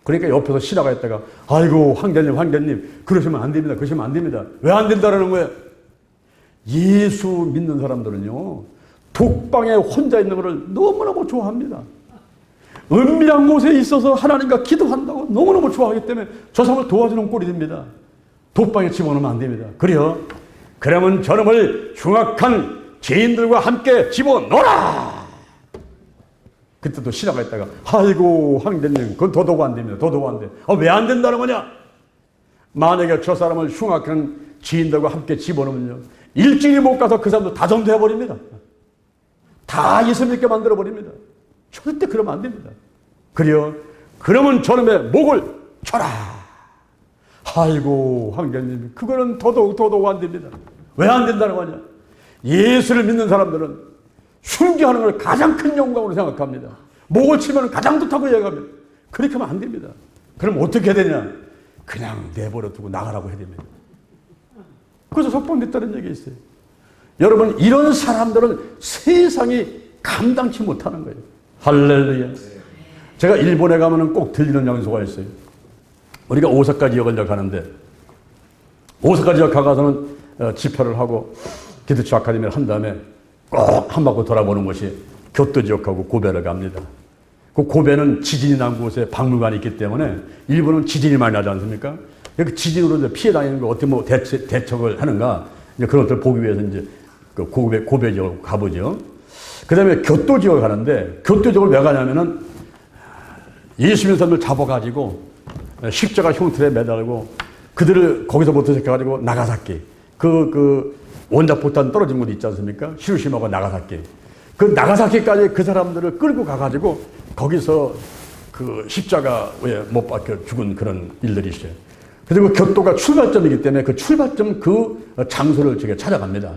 그러니까 옆에서 신하가 있다가 아이고 황제님 그러시면 안 됩니다. 그러시면 안 됩니다. 왜 안 된다라는 거예요? 예수 믿는 사람들은요 독방에 혼자 있는 것을 너무너무 좋아합니다. 은밀한 곳에 있어서 하나님과 기도한다고 너무너무 좋아하기 때문에 저 사람을 도와주는 꼴이 됩니다. 독방에 집어넣으면 안 됩니다. 그래요? 그러면 저놈을 흉악한 죄인들과 함께 집어넣어라. 그때도 신하가 있다가 아이고 황제님 그건 도도가 안 됩니다. 도도가 안 돼. 왜 안 된다는 거냐? 만약에 저 사람을 흉악한 죄인들과 함께 집어넣으면요 일주일이 못 가서 그 사람도 다 전도해버립니다. 다 예수 믿게 만들어버립니다. 절대 그러면 안 됩니다. 그래요? 그러면 저놈의 목을 쳐라. 아이고 황제님 그거는 도도가 안 됩니다. 왜 안 된다는 거냐? 예수를 믿는 사람들은 순교하는 걸 가장 큰 영광으로 생각합니다. 목을 치면 가장 좋다고 얘기합니다. 그렇게 하면 안 됩니다. 그럼 어떻게 해야 되냐? 그냥 내버려 두고 나가라고 해야 됩니다. 그래서 석방됐다는 얘기 있어요. 여러분 이런 사람들은 세상이 감당치 못하는 거예요. 할렐루야. 제가 일본에 가면 꼭 들리는 장소가 있어요. 우리가 오사카 지역을 가는데 오사카 지역 가서는 집회를 하고 기도처 아카데미를 한 다음에 꼭 한 바퀴 돌아보는 것이 교토 지역하고 고베를 갑니다. 그 고베는 지진이 난 곳에 박물관이 있기 때문에 일본은 지진이 많이 나지 않습니까? 그 지진으로 이제 피해 다니는 거 어떻게 뭐 대책을 하는가 이제 그런 것들 보기 위해서 이제 그 고베 지역 가보죠. 그 다음에 교토 지역을 가는데 교토 지역을 왜 가냐면은 예수 믿는 사람들 잡아가지고 십자가 흉틀에 매달고 그들을 거기서부터 시작해가지고 나가사키 그 원자폭탄 떨어진 곳 있지 않습니까? 히로시마하고 나가사키. 그 나가사키까지 그 사람들을 끌고 가가지고 거기서 그 십자가에 못 박혀 죽은 그런 일들이 있어요. 그리고 교토가 출발점이기 때문에 그 출발점 그 장소를 제가 찾아갑니다.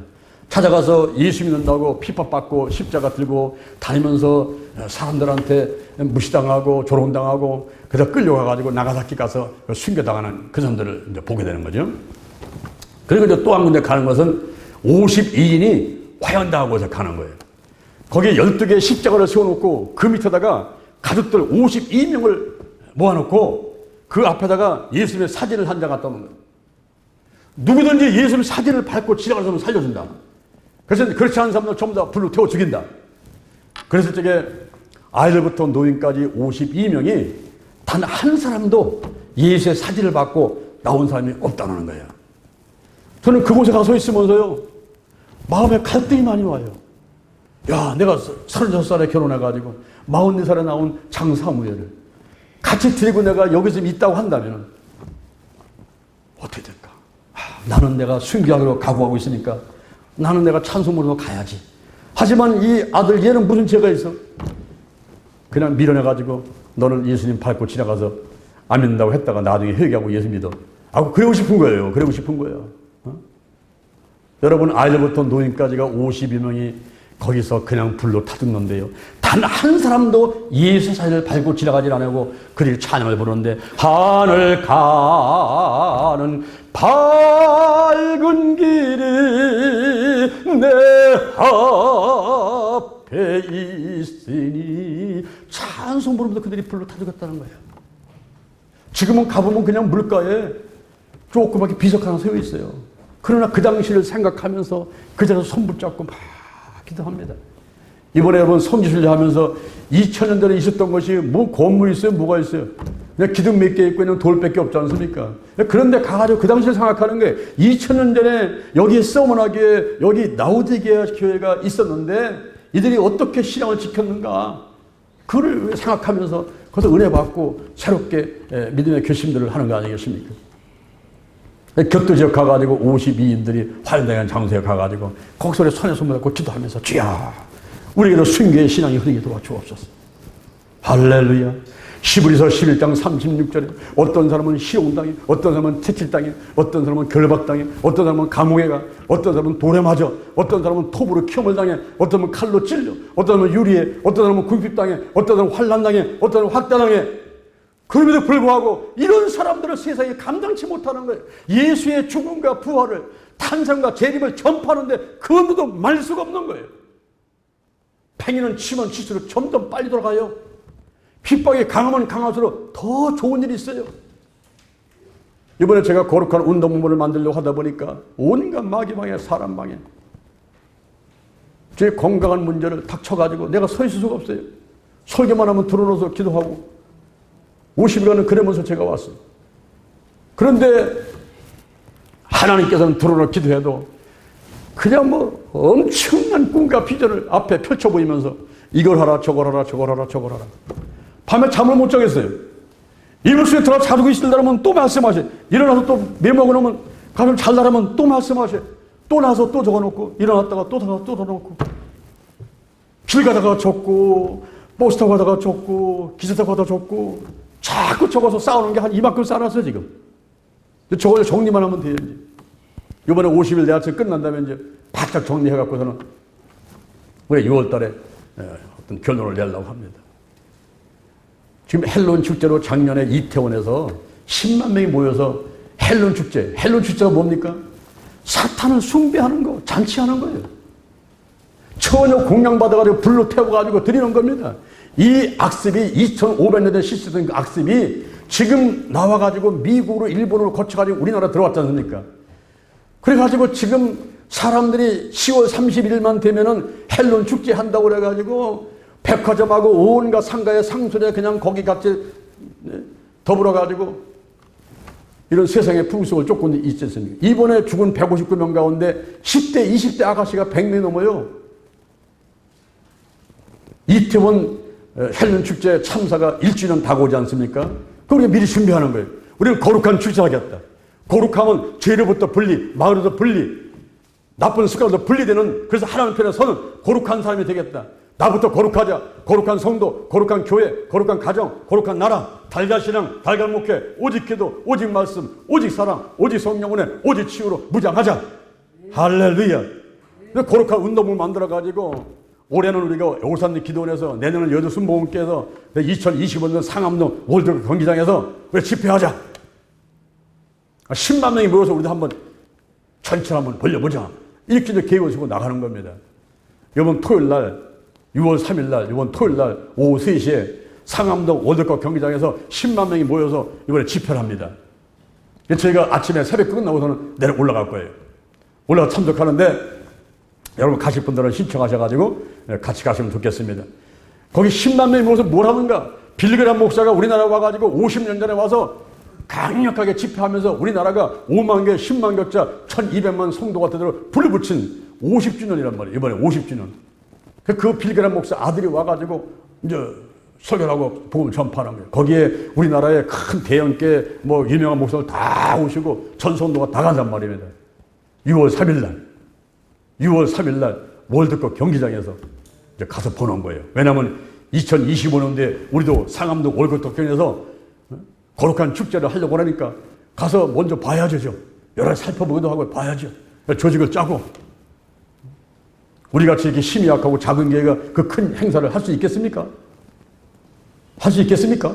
찾아가서 예수 믿는다고 핍박받고 십자가 들고 다니면서 사람들한테 무시당하고 조롱당하고 그래서 끌려가가지고 나가사키 가서 순교당하는 그 사람들을 이제 보게 되는 거죠. 그리고 이제 또 한 군데 가는 것은 52인이 화연당하고서 가는 거예요. 거기에 12개의 십자가를 세워놓고 그 밑에다가 가족들 52명을 모아놓고 그 앞에다가 예수님의 사진을 한 장 갖다 놓는 거예요. 누구든지 예수님 사진을 밟고 지나가는 사람을 살려준다. 그래서 그렇지 않은 사람들 전부 다 불로 태워 죽인다. 그래서 저게 아이들부터 노인까지 52명이 단 한 사람도 예수의 사진을 받고 나온 사람이 없다는 거예요. 저는 그곳에 가서 있으면서요 마음에 갈등이 많이 와요. 야, 내가 36살에 결혼해가지고 44살에 나온 장사무엘을 같이 데리고 내가 여기 좀 있다고 한다면 어떻게 될까? 나는 내가 순교하기로 각오하고 있으니까 나는 내가 찬송부로 가야지. 하지만 이 아들 얘는 무슨 죄가 있어? 그냥 밀어내가지고 너는 예수님 밟고 지나가서 안 믿는다고 했다가 나중에 회개하고 예수 믿어. 그러고 싶은 거예요. 그러고 싶은 거예요. 여러분, 아이들부터 노인까지가 52명이 거기서 그냥 불로 타죽는데요. 단 한 사람도 예수 사이를 밟고 지나가지 않고 그들이 찬양을 부르는데, 하늘 가는 밝은 길이 내 앞에 있으니 찬송 부르면서 그들이 불로 타죽었다는 거예요. 지금은 가보면 그냥 물가에 조그맣게 비석 하나 세워 있어요. 그러나 그 당시를 생각하면서 그 자리에서 손 붙잡고 막 기도합니다. 이번에 여러분 성지순례 하면서 2000년 전에 있었던 것이 뭐 건물이 있어요? 뭐가 있어요? 그냥 기둥 몇 개 있고 그냥 돌밖에 없지 않습니까? 그런데 가가지고 그 당시를 생각하는 게 2000년 전에 여기에 서머나교회, 여기 라우디게아 교회가 있었는데 이들이 어떻게 신앙을 지켰는가? 그걸 생각하면서 거기서 은혜 받고 새롭게 믿음의 결심들을 하는 거 아니겠습니까? 격도 지역 가가지고 52인들이 화련당한 장소에 가가지고 거기서 손에 손을 잡고 기도하면서 주야, 우리에게도 순교의 신앙이 흐르게 도와주옵소서. 할렐루야. 히브리서 11장 36절에 어떤 사람은 시온당해, 어떤 사람은 채칠당해, 어떤 사람은 결박당해, 어떤 사람은 감옥에 가, 어떤 사람은 돌에 맞아, 어떤 사람은 톱으로 키움을 당해, 어떤 사람은 칼로 찔려, 어떤 사람은 유리해, 어떤 사람은 궁핍당해, 어떤 사람은 환난당해, 어떤 사람은 확대당해. 그럼에도 불구하고 이런 사람들을 세상에 감당치 못하는 거예요. 예수의 죽음과 부활을, 탄생과 재림을 전파하는데 그것도 말 수가 없는 거예요. 팽이는 치면 칠수록 점점 빨리 돌아가요. 핍박이 강하면 강할수록 더 좋은 일이 있어요. 이번에 제가 거룩한 운동문을 만들려고 하다 보니까 온갖 마귀방에 사람방에 제 건강한 문제를 닥쳐가지고 내가 서 있을 수가 없어요. 설교만 하면 들어놓아서 기도하고 50일간은 그러면서 제가 왔어요. 그런데 하나님께서는 들어놓아 기도해도 그냥 뭐 엄청난 꿈과 비전을 앞에 펼쳐 보이면서 이걸 하라 저걸 하라 저걸 하라 저걸 하라. 밤에 잠을 못 자겠어요. 이불 속에 들어가 자고 있으려면 또 말씀하셔. 일어나서 또 메모하고 나면 가서 잘라면 또 말씀하셔. 또 나서 또 적어놓고 일어났다가 또 다가 또 적어놓고 길 가다가 적고 버스 타고 가다가 적고 기차 타고 가다가 적고 자꾸 적어서 쌓아놓은 게 한 이만큼 쌓아놨어요 지금. 저걸 정리만 하면 돼요 이제. 이번에 50일 대학생 끝난다면 이제 바짝 정리해갖고서는 올해 6월 달에 어떤 결론을 내려고 합니다. 지금 헬론 축제로 작년에 이태원에서 10만 명이 모여서 헬론 축제. 헬론 축제가 뭡니까? 사탄을 숭배하는 거, 잔치하는 거예요. 처녀 공양받아가지고 불로 태워가지고 드리는 겁니다. 이 악습이 2500년대 실시된 그 악습이 지금 나와가지고 미국으로 일본으로 거쳐가지고 우리나라 들어왔지 않습니까? 그래가지고 지금 사람들이 10월 31일만 되면은 헬론 축제 한다고 그래가지고 백화점하고 온갖 상가의 상술에 그냥 거기 같이 더불어가지고 이런 세상의 풍속을 쫓고 있지 않습니까? 이번에 죽은 159명 가운데 10대, 20대 아가씨가 100명이 넘어요. 이태원 헬론 축제 참사가 1주년 다가오지 않습니까? 그럼 우리가 미리 준비하는 거예요. 우리는 거룩한 축제를 하겠다. 거룩하면 죄로부터 분리, 마을에서 분리, 나쁜 습관으로 분리되는, 그래서 하나님 편에 서는 거룩한 사람이 되겠다. 나부터 거룩하자. 거룩한 성도, 거룩한 교회, 거룩한 가정, 거룩한 나라, 달걀 신앙, 달걀 목회, 오직 기도, 오직 말씀, 오직 사랑, 오직 성령은혜, 오직 치유로 무장하자. 할렐루야. 거룩한 운동을 만들어가지고 올해는 우리가 오산리 기도원에서, 내년은 여주 순복음교회에서 2025년 상암동 월드컵 경기장에서 우리 집회하자. 10만 명이 모여서 우리도 한번 전체 한번 벌려보자. 이렇게 이제 계획을 세우고 나가는 겁니다. 이번 토요일 날, 6월 3일 날, 이번 토요일 날 오후 3시에 상암동 월드컵 경기장에서 10만 명이 모여서 이번에 집회를 합니다. 저희가 아침에 새벽 끝나고서는 내려 올라갈 거예요. 올라가 참석하는데 여러분 가실 분들은 신청하셔가지고 같이 가시면 좋겠습니다. 거기 10만 명이 모여서 뭘 하는가? 빌그람 목사가 우리나라 와가지고 50년 전에 와서 강력하게 집회하면서 우리나라가 5만 개, 10만 격자, 1200만 성도가 되도록 불을 붙인 50주년이란 말이에요. 이번에 50주년. 그 빌게란 목사 아들이 와가지고 이제 설교하고 복음 전파하는 거예요. 거기에 우리나라의 큰 대형계 뭐 유명한 목사들 다 오시고 전선도가 다 간단 말입니다. 6월 3일 날 월드컵 경기장에서 이제 가서 보는 거예요. 왜냐하면 2025년도에 우리도 상암동 월드컵 경기에서 거룩한 축제를 하려고 하니까 가서 먼저 봐야죠. 여러 가지 살펴보기도 하고 봐야죠. 조직을 짜고 우리같이 이렇게 힘이 약하고 작은 교회가 그 큰 행사를 할 수 있겠습니까? 할 수 있겠습니까?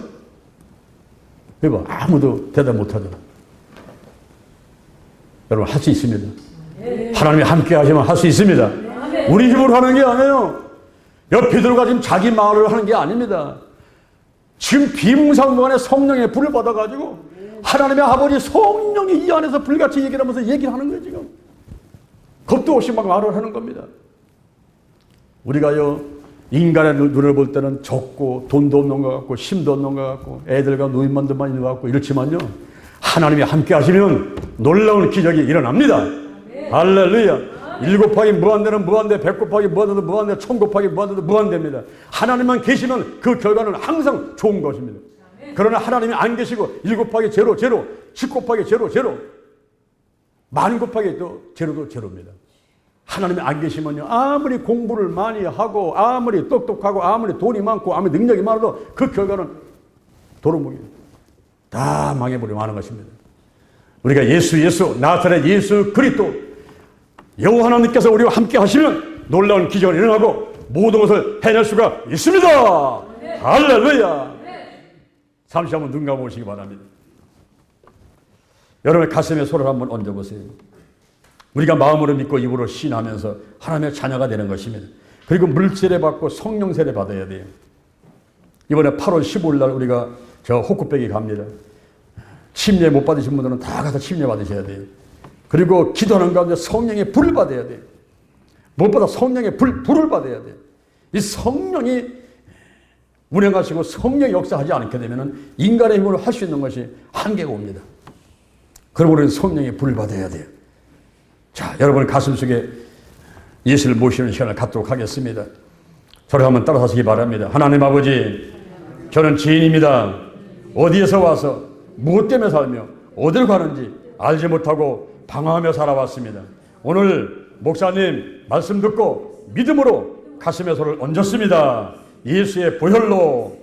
여러분 아무도 대답 못하잖아. 여러분 할 수 있습니다. 하나님이 함께 하시면 할 수 있습니다. 우리 힘으로 하는 게 아니에요. 베드로가 지금 자기 말을 하는 게 아닙니다. 지금 비몽사몽간에 성령의 불을 받아가지고 하나님의 아버지 성령이 이 안에서 불같이 얘기를 하면서 얘기를 하는 거예요. 지금 겁도 없이 막 말을 하는 겁니다. 우리가요 인간의 눈을 볼 때는 적고 돈도 없는 것 같고 힘도 없는 것 같고 애들과 노인만들만 있는 것 같고 이렇지만요 하나님이 함께 하시면 놀라운 기적이 일어납니다. 할렐루야. 1 곱하기 무한대는 무한대, 100 곱하기 무한대도 무한대, 1000 곱하기 무한대도 무한대입니다. 하나님만 계시면 그 결과는 항상 좋은 것입니다. 그러나 하나님이 안 계시고 1 곱하기 제로, 10 곱하기 제로, 만 곱하기 또 제로도 제로입니다. 하나님이 안 계시면요 아무리 공부를 많이 하고 아무리 똑똑하고 아무리 돈이 많고 아무리 능력이 많아도 그 결과는 도루묵이에요. 다 망해버리고 마는 것입니다. 우리가 예수 나사렛 예수 그리스도 여호와 하나님께서 우리와 함께 하시면 놀라운 기적이 일어나고 모든 것을 해낼 수가 있습니다. 네. 할렐루야. 네. 잠시 한번 눈 감아보시기 바랍니다. 여러분의 가슴에 손을 한번 얹어보세요. 우리가 마음으로 믿고 입으로 신하면서 하나님의 자녀가 되는 것입니다. 그리고 물세례 받고 성령 세례 받아야 돼요. 이번에 8월 15일 날 우리가 저 호쿠백이 갑니다. 침례 못 받으신 분들은 다 가서 침례 받으셔야 돼요. 그리고 기도하는 가운데 성령의 불을 받아야 돼요. 무엇보다 성령의 불을 받아야 돼요. 이 성령이 운행하시고 성령이 역사하지 않게 되면 인간의 힘으로 할 수 있는 것이 한계가 옵니다. 그러므로 우리는 성령의 불을 받아야 돼요. 자, 여러분 가슴속에 예수를 모시는 시간을 갖도록 하겠습니다. 저를 한번 따라하시기 바랍니다. 하나님 아버지, 저는 죄인입니다. 어디에서 와서 무엇 때문에 살며 어디로 가는지 알지 못하고 방황하며 살아왔습니다. 오늘 목사님 말씀 듣고 믿음으로 가슴에 손을 얹었습니다. 예수의 보혈로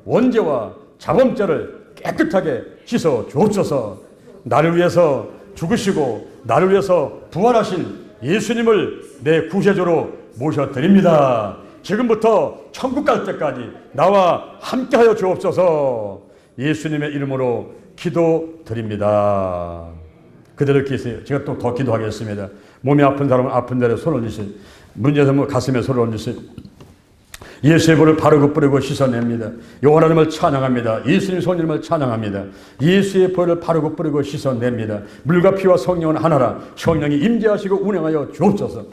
원죄와 자범죄를 깨끗하게 씻어 주옵소서. 나를 위해서 죽으시고 나를 위해서 부활하신 예수님을 내 구세주로 모셔드립니다. 지금부터 천국 갈 때까지 나와 함께하여 주옵소서. 예수님의 이름으로 기도드립니다. 그대로 계세요. 제가 또 더 기도하겠습니다. 몸이 아픈 사람은 아픈 자리에 손을 얹으세요. 문제는 가슴에 손을 얹으세요. 예수의 볼을 바르고 뿌리고 씻어냅니다. 여호와 하나님을 찬양합니다. 예수님 성령님을 찬양합니다. 예수의 볼을 바르고 뿌리고 씻어냅니다. 물과 피와 성령은 하나라. 성령이 임재하시고 운행하여 주옵소서.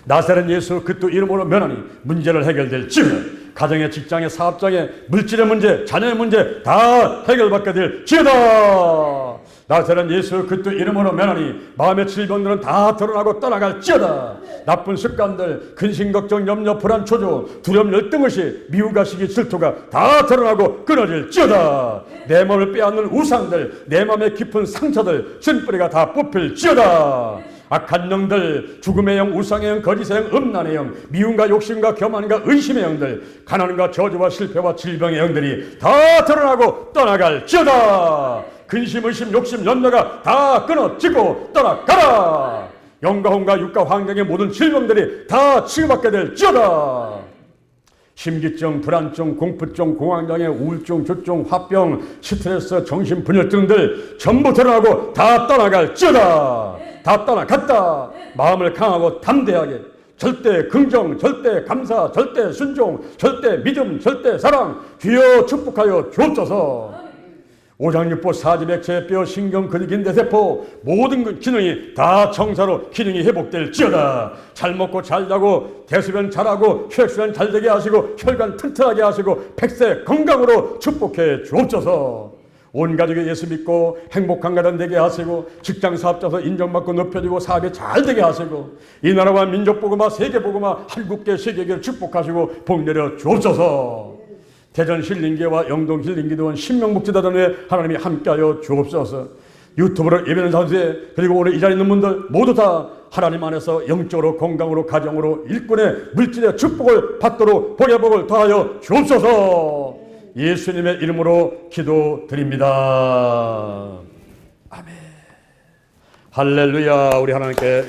나사렛 예수 그리스도 이름으로 면하니 문제를 해결될지어다. 가정의 직장의 사업장의 물질의 문제 자녀의 문제 다 해결받게 될지어다. 나사렛 예수 그리스도 이름으로 면하니 마음의 질병들은 다 드러나고 떠나갈지어다. 나쁜 습관들 근심 걱정 염려 불안 초조 두려움 열등의식 미움과 시기 질투가 다 드러나고 끊어질지어다. 내 마음을 빼앗는 우상들 내 마음의 깊은 상처들 쓴뿌리가 다 뽑힐지어다. 악한 영들 죽음의 영 우상의 영 거짓의 영 음란의 영 미움과 욕심과 교만과 의심의 영들 가난과 저주와 실패와 질병의 영들이 다 드러나고 떠나갈지어다. 근심 의심 욕심 염려가 다 끊어지고 떠나가라. 영과 혼과 육과 환경의 모든 질병들이 다 치유받게 될지어다. 심기증, 불안증, 공포증, 공황장애, 우울증, 조증, 화병, 스트레스, 정신분열 등들 전부 드러나고 다 떠나갈지어다. 다 떠나갔다. 마음을 강하고 담대하게 절대 긍정, 절대 감사, 절대 순종, 절대 믿음, 절대 사랑 주여 축복하여 주옵소서. 오장육부 사지백체 뼈 신경 근육인 대세포 모든 기능이 다 정사로 기능이 회복될지어다. 잘 먹고 잘 자고 대수변 잘하고 혈액순환 잘되게 하시고 혈관 튼튼하게 하시고 백세 건강으로 축복해 주옵소서. 온 가족이 예수 믿고 행복한 가정 되게 하시고 직장 사업자서 인정받고 높여지고 사업이 잘 되게 하시고 이 나라와 민족 복음화 세계 복음화 한국계 세계계를 축복하시고 복 내려 주옵소서. 대전 힐링교회와 영동 힐링기도원 신명목지다단에 하나님이 함께하여 주옵소서. 유튜브로 예배는 선수에 그리고 오늘 이 자리에 있는 분들 모두 다 하나님 안에서 영적으로 건강으로 가정으로 일꾼의 물질의 축복을 받도록 복의 복을 더하여 주옵소서. 예수님의 이름으로 기도드립니다. 아멘. 할렐루야. 우리 하나님께